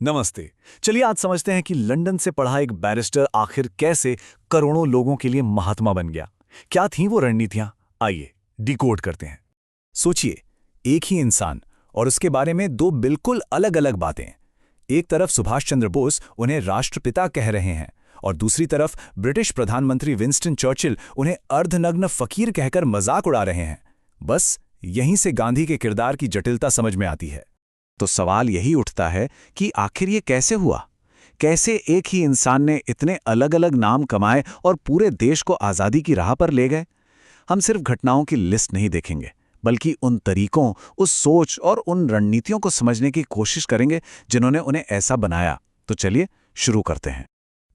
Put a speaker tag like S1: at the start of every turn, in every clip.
S1: नमस्ते। चलिए आज समझते हैं कि लंदन से पढ़ा एक बैरिस्टर आखिर कैसे करोड़ों लोगों के लिए महात्मा बन गया। क्या थीं वो रणनीतियां? आइए डिकोड करते हैं। सोचिए, एक ही इंसान और उसके बारे में दो बिल्कुल अलग-अलग बातें। एक तरफ सुभाष चंद्र बोस उन्हें राष्ट्रपिता कह रहे हैं और दूसरी तरफ ब्रिटिश प्रधानमंत्री विंस्टन चर्चिल उन्हें अर्धनग्न फकीर कहकर मजाक उड़ा रहे हैं। बस यहीं से गांधी के किरदार की जटिलता समझ में आती है।
S2: तो सवाल यही उठता है कि आखिर ये कैसे हुआ? कैसे एक ही इंसान ने इतने अलग-अलग नाम कमाए और पूरे देश को आज़ादी की राह पर ले गए? हम सिर्फ घटनाओं की लिस्ट नहीं देखेंगे, बल्कि उन तरीकों, उस सोच और उन रणनीतियों को समझने की कोशिश करेंगे जिन्होंने उन्हें ऐसा बनाया। तो चलिए शुरू करते हैं।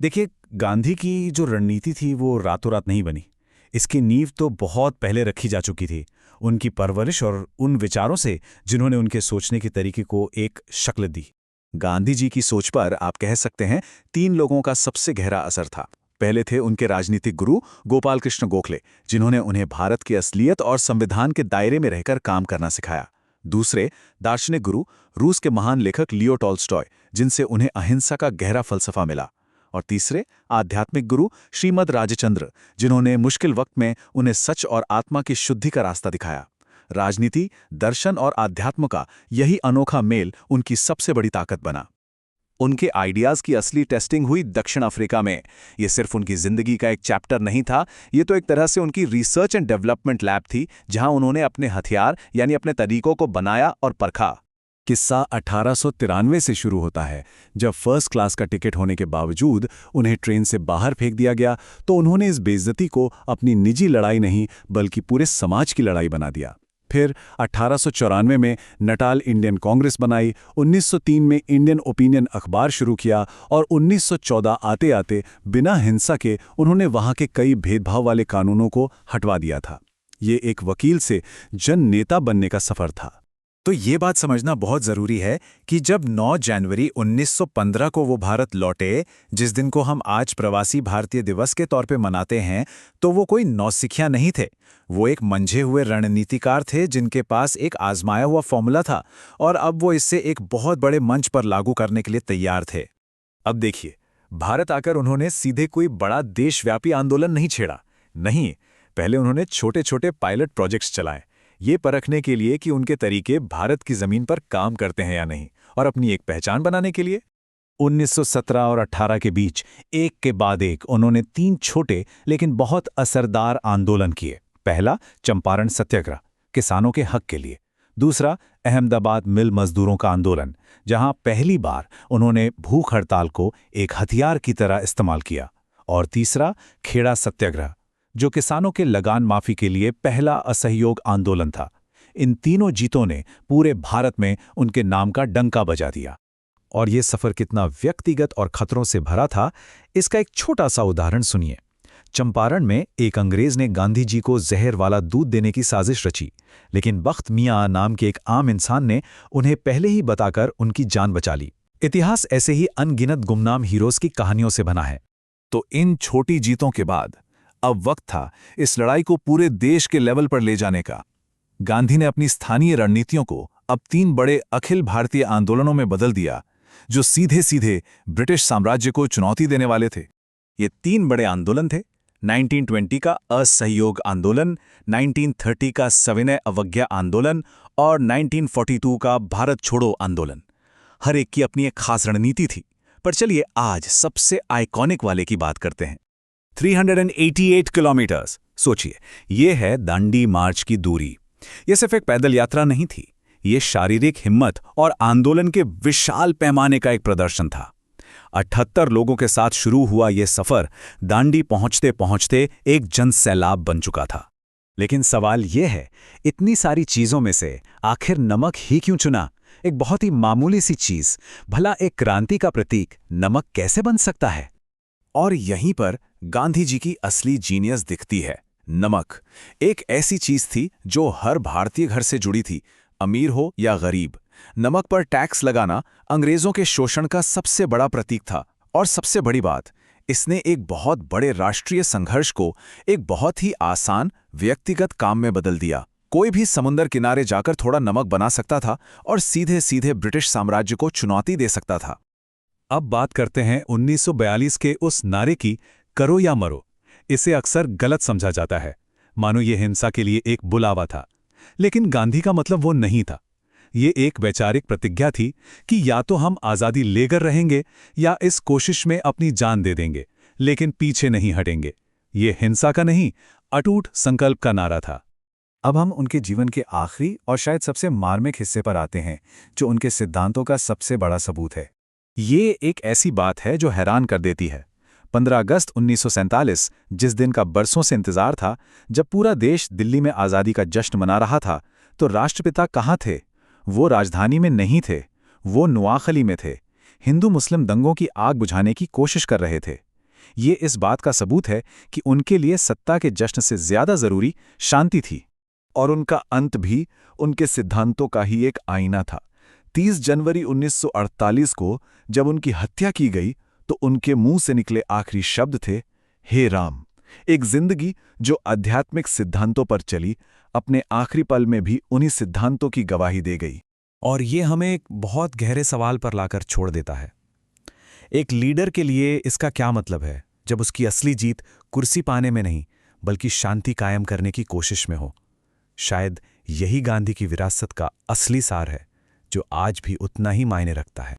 S1: देखिए, गांधी की जो रणनीति थी वो रातों रात नहीं बनी। इसकी नींव तो बहुत पहले रखी जा चुकी थी, उनकी परवरिश और उन विचारों से जिन्होंने उनके सोचने के तरीके को एक शक्ल दी।
S2: गांधी जी की सोच पर आप कह सकते हैं तीन लोगों का सबसे गहरा असर था। पहले थे उनके राजनीतिक गुरु गोपाल कृष्ण गोखले, जिन्होंने उन्हें भारत की असलियत और संविधान के दायरे में रहकर काम करना सिखाया। दूसरे दार्शनिक गुरु रूस के महान लेखक लियो टॉल्स्टॉय, जिनसे उन्हें अहिंसा का गहरा फलसफा मिला। और तीसरे आध्यात्मिक गुरु श्रीमद राजचंद्र, जिन्होंने मुश्किल वक्त में उन्हें सच और आत्मा की शुद्धि का रास्ता दिखाया। राजनीति, दर्शन और आध्यात्म का यही अनोखा मेल उनकी सबसे बड़ी ताकत बना। उनके आइडियाज की असली टेस्टिंग हुई दक्षिण अफ्रीका में। ये सिर्फ उनकी जिंदगी का एक चैप्टर नहीं था, ये तो एक तरह से उनकी रिसर्च एंड डेवलपमेंट लैब थी, जहां उन्होंने अपने हथियार यानी अपने तरीकों को बनाया और परखा।
S1: किस्सा 1893 से शुरू होता है, जब फर्स्ट क्लास का टिकट होने के बावजूद उन्हें ट्रेन से बाहर फेंक दिया गया, तो उन्होंने इस बेइज्जती को अपनी निजी लड़ाई नहीं बल्कि पूरे समाज की लड़ाई बना दिया। फिर 1894 में नटाल इंडियन कांग्रेस बनाई, 1903 में इंडियन ओपिनियन अखबार शुरू किया और 1914 आते आते बिना हिंसा के उन्होंने वहां के कई भेदभाव वाले कानूनों को हटवा दिया था। ये एक वकील से जन नेता बनने का सफर था।
S3: तो ये बात समझना बहुत जरूरी है कि जब 9 जनवरी 1915 को वो भारत लौटे, जिस दिन को हम आज प्रवासी भारतीय दिवस के तौर पे मनाते हैं, तो वो कोई नौसिखिया नहीं थे। वो एक मंझे हुए रणनीतिकार थे जिनके पास एक आजमाया हुआ फॉर्मूला था और अब वो इसे एक बहुत बड़े मंच पर लागू करने के लिए तैयार थे।
S1: अब देखिए, भारत आकर उन्होंने सीधे कोई बड़ा देशव्यापी आंदोलन नहीं छेड़ा। नहीं, पहले उन्होंने छोटे छोटे पायलट प्रोजेक्ट्स चलाए, ये परखने के लिए कि उनके तरीके भारत की जमीन पर काम करते हैं या नहीं, और अपनी एक पहचान बनाने के लिए 1917 और 18 के बीच एक के बाद एक उन्होंने 3 छोटे लेकिन बहुत असरदार आंदोलन किए। पहला, चंपारण सत्याग्रह, किसानों के हक के लिए। दूसरा, अहमदाबाद मिल मजदूरों का आंदोलन, जहां पहली बार उन्होंने भूख हड़ताल को एक हथियार की तरह इस्तेमाल किया। और तीसरा, खेड़ा सत्याग्रह, जो किसानों के लगान माफी के लिए पहला असहयोग आंदोलन था। इन तीनों जीतों ने पूरे भारत में उनके नाम का डंका बजा दिया। और ये सफर कितना व्यक्तिगत और खतरों से भरा था, इसका एक छोटा सा उदाहरण सुनिए। चंपारण में एक अंग्रेज ने गांधी जी को जहर वाला दूध देने की साजिश रची, लेकिन बख्त मियां नाम के एक आम इंसान ने उन्हें पहले ही बताकर उनकी जान बचा ली। इतिहास ऐसे ही अनगिनत गुमनाम हीरोज की कहानियों से बना है। तो इन छोटी जीतों के बाद अब वक्त था इस लड़ाई को पूरे देश के लेवल पर ले जाने का। गांधी ने अपनी स्थानीय रणनीतियों को अब 3 बड़े अखिल भारतीय आंदोलनों में बदल दिया, जो सीधे सीधे ब्रिटिश साम्राज्य को चुनौती देने वाले थे।
S2: ये 3 बड़े आंदोलन थे: 1920 का असहयोग आंदोलन, 1930 का सविनय अवज्ञा आंदोलन और 1942 का भारत छोड़ो आंदोलन। हर एक की अपनी एक खास रणनीति थी। पर चलिए आज सबसे आइकॉनिक वाले की बात करते हैं।
S1: 388 किलोमीटर्स। सोचिए, ये है दांडी मार्च की दूरी। ये सिर्फ एक पैदल यात्रा नहीं थी, ये शारीरिक हिम्मत और आंदोलन के विशाल पैमाने का एक प्रदर्शन था। 78 लोगों के साथ शुरू हुआ ये सफर दांडी पहुंचते पहुंचते एक जनसैलाब बन चुका था। लेकिन सवाल ये है, इतनी सारी चीजों में से आखिर नमक ही क्यों चुना? एक बहुत ही मामूली सी चीज, भला एक क्रांति का प्रतीक नमक कैसे बन सकता है?
S2: और यहीं पर गांधी जी की असली जीनियस दिखती है। नमक एक ऐसी चीज थी जो हर भारतीय घर से जुड़ी थी, अमीर हो या गरीब। नमक पर टैक्स लगाना अंग्रेजों के शोषण का सबसे बड़ा प्रतीक था। और सबसे बड़ी बात, इसने एक बहुत बड़े राष्ट्रीय संघर्ष को एक बहुत ही आसान व्यक्तिगत काम में बदल दिया। कोई भी समुंदर किनारे जाकर थोड़ा नमक बना सकता था और सीधे सीधे ब्रिटिश साम्राज्य को चुनौती दे सकता था। अब बात करते हैं 1942 के उस नारे की, करो या मरो। इसे अक्सर गलत समझा जाता है, मानो ये हिंसा के लिए एक बुलावा था। लेकिन गांधी का मतलब वो नहीं था। ये एक वैचारिक प्रतिज्ञा थी कि या तो हम आज़ादी लेकर रहेंगे या इस कोशिश में अपनी जान दे देंगे, लेकिन पीछे नहीं हटेंगे। ये हिंसा का नहीं, अटूट संकल्प का नारा था।
S3: अब हम उनके जीवन के आखिरी और शायद सबसे मार्मिक हिस्से पर आते हैं, जो उनके सिद्धांतों का सबसे बड़ा सबूत है।
S2: ये एक ऐसी बात है जो हैरान कर देती है। 15 अगस्त 1947, जिस दिन का बरसों से इंतजार था, जब पूरा देश दिल्ली में आज़ादी का जश्न मना रहा था, तो राष्ट्रपिता कहाँ थे? वो राजधानी में नहीं थे, वो नुआखली में थे। हिंदू मुस्लिम दंगों की आग बुझाने की कोशिश कर रहे थे। ये इस बात का सबूत है कि उनके लिए सत्ता के जश्न से ज्यादा जरूरी शांति थी। और उनका अंत भी उनके सिद्धांतों का ही एक आईना था। 30 जनवरी 1948 को जब उनकी हत्या की गई, तो उनके मुंह से निकले आखिरी शब्द थे, हे राम। एक जिंदगी जो आध्यात्मिक सिद्धांतों पर चली, अपने आखिरी पल में भी उन्हीं सिद्धांतों की गवाही दे गई।
S3: और ये हमें एक बहुत गहरे सवाल पर लाकर छोड़ देता है। एक लीडर के लिए इसका क्या मतलब है, जब उसकी असली जीत कुर्सी पाने में नहीं, बल्कि शांति कायम करने की कोशिश में हो? शायद यही गांधी की विरासत का असली सार है, जो आज भी उतना ही मायने रखता है।